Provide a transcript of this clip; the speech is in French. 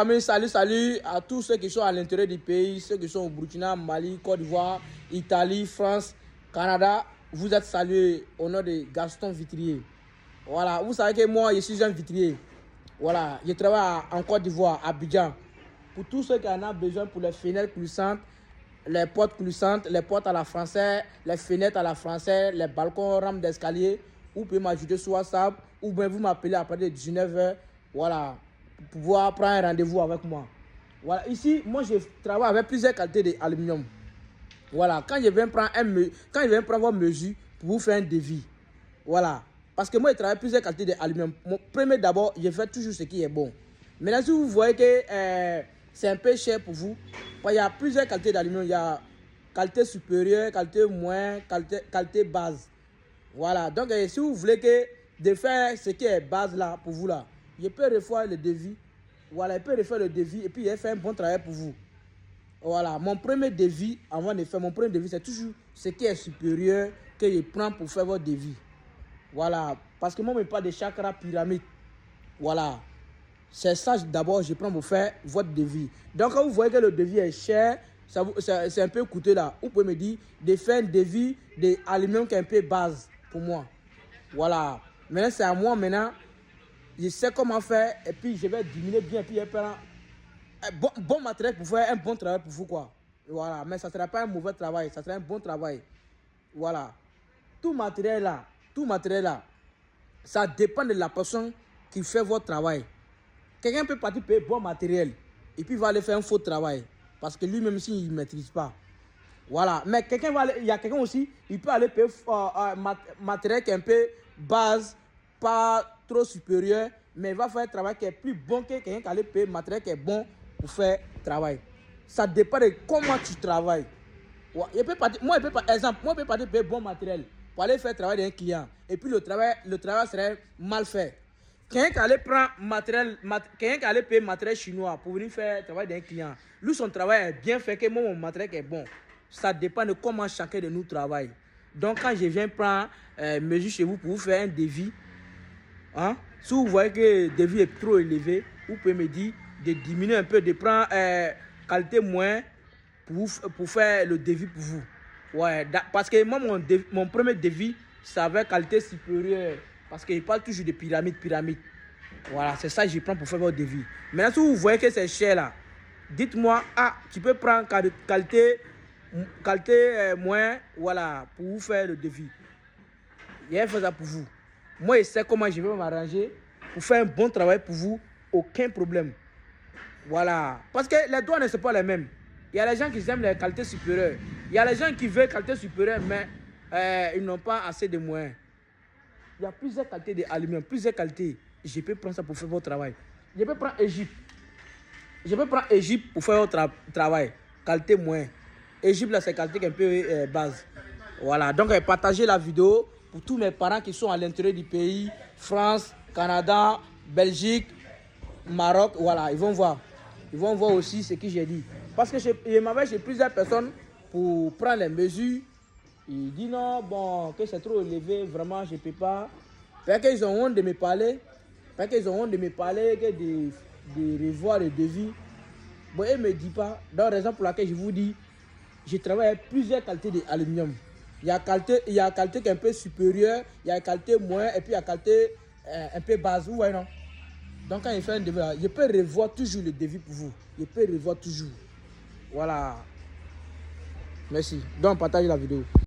Amis, salut à tous ceux qui sont à l'intérieur du pays, ceux qui sont au Burkina, Mali, Côte d'Ivoire, Italie, France, Canada. Vous êtes salués au nom de Gaston Vitrier. Voilà, vous savez que moi, je suis un vitrier. Voilà, je travaille en Côte d'Ivoire, à Abidjan. Pour tous ceux qui en ont besoin pour les fenêtres glissantes, les portes glissantes, les portes à la française, les fenêtres à la française, les balcons, rampes d'escalier, vous pouvez m'ajouter sur WhatsApp ou bien vous m'appelez à partir de 19h. Voilà, pour pouvoir prendre un rendez-vous avec moi. Voilà, ici, moi je travaille avec plusieurs qualités d'aluminium. Voilà, quand je viens prendre vos mesures pour vous faire un devis. Voilà, parce que moi je travaille plusieurs qualités d'aluminium. Premier d'abord, je fais toujours ce qui est bon. Maintenant, si vous voyez que c'est un peu cher pour vous, il y a plusieurs qualités d'aluminium. Il y a qualité supérieure, qualité moyenne, qualité base. Voilà, donc si vous voulez de faire ce qui est base là pour vous là, je peux refaire le devis. Voilà, je peux refaire le devis et puis je fais un bon travail pour vous. Voilà, mon premier devis, avant de faire mon premier devis, c'est toujours ce qui est supérieur que je prends pour faire votre devis. Voilà, parce que moi, je ne parle de chakra pyramide. Voilà, c'est ça d'abord, je prends pour faire votre devis. Donc, quand vous voyez que le devis est cher, c'est un peu coûteux là. Vous pouvez me dire de faire un devis d'aluminium qui est un peu base pour moi. Voilà, maintenant c'est à moi maintenant. Je sais comment faire et puis je vais diminuer bien. Puis je prends un bon matériel pour faire un bon travail pour vous quoi. Voilà, mais ça ne sera pas un mauvais travail, ça sera un bon travail. Voilà, tout matériel là, ça dépend de la personne qui fait votre travail. Quelqu'un peut partir payer bon matériel et puis va aller faire un faux travail parce que lui-même s'il ne maîtrise pas. Voilà, mais il y a quelqu'un aussi, il peut aller payer matériel qui est un peu base, pas trop supérieur, mais il va faire un travail qui est plus bon que quelqu'un qui allait payer matériel qui est bon pour faire travail. Ça dépend de comment tu travailles. Ouais, moi, je peux partir payer bon matériel pour aller faire travail d'un client. Et puis le travail serait mal fait. Quelqu'un qui allait prendre quelqu'un qui allait payer matériel chinois pour venir faire travail d'un client, lui son travail est bien fait que moi mon matériel est bon. Ça dépend de comment chacun de nous travaille. Donc quand je viens prendre mesure chez vous pour vous faire un devis, hein, si vous voyez que le devis est trop élevé, vous pouvez me dire de diminuer un peu, de prendre qualité moins pour faire le devis pour vous. Ouais, parce que moi, mon premier devis, c'est avec qualité supérieure. Parce qu'il parle toujours de pyramide. Voilà, c'est ça que je prends pour faire votre devis. Maintenant, si vous voyez que c'est cher là, dites-moi, tu peux prendre qualité moins, voilà, pour vous faire le devis. Je vais faire ça pour vous. Moi, je sais comment je vais m'arranger pour faire un bon travail pour vous, aucun problème. Voilà, parce que les doigts ne sont pas les mêmes. Il y a les gens qui aiment les qualités supérieures. Il y a les gens qui veulent qualité supérieure, mais ils n'ont pas assez de moyens. Il y a plusieurs qualités d'aluminium, plusieurs qualités. Je peux prendre ça pour faire votre travail. Je peux prendre Égypte. Pour faire votre travail. Qualité moyenne. Égypte, là, c'est qualité un peu base. Voilà, donc partagez la vidéo pour tous mes parents qui sont à l'intérieur du pays. France, Canada, Belgique, Maroc. Voilà, ils vont voir. Ils vont voir aussi ce que j'ai dit. Parce que je m'avais chez plusieurs personnes pour prendre les mesures. Ils disent non, bon, que c'est trop élevé, vraiment, je ne peux pas. Parce qu'ils ont honte de me parler. Que de revoir le devis. Bon, ils ne me disent pas. Donc, raison pour laquelle je vous dis, je travaille avec plusieurs qualités d'aluminium. Il y a qualité qui est un peu supérieure, il y a qualité moyenne et puis il y a qualité un peu basse. Ouais, non? Donc, quand je fais un devis, je peux revoir toujours le devis pour vous. Je peux revoir toujours. Voilà. Merci. Donc, partage la vidéo.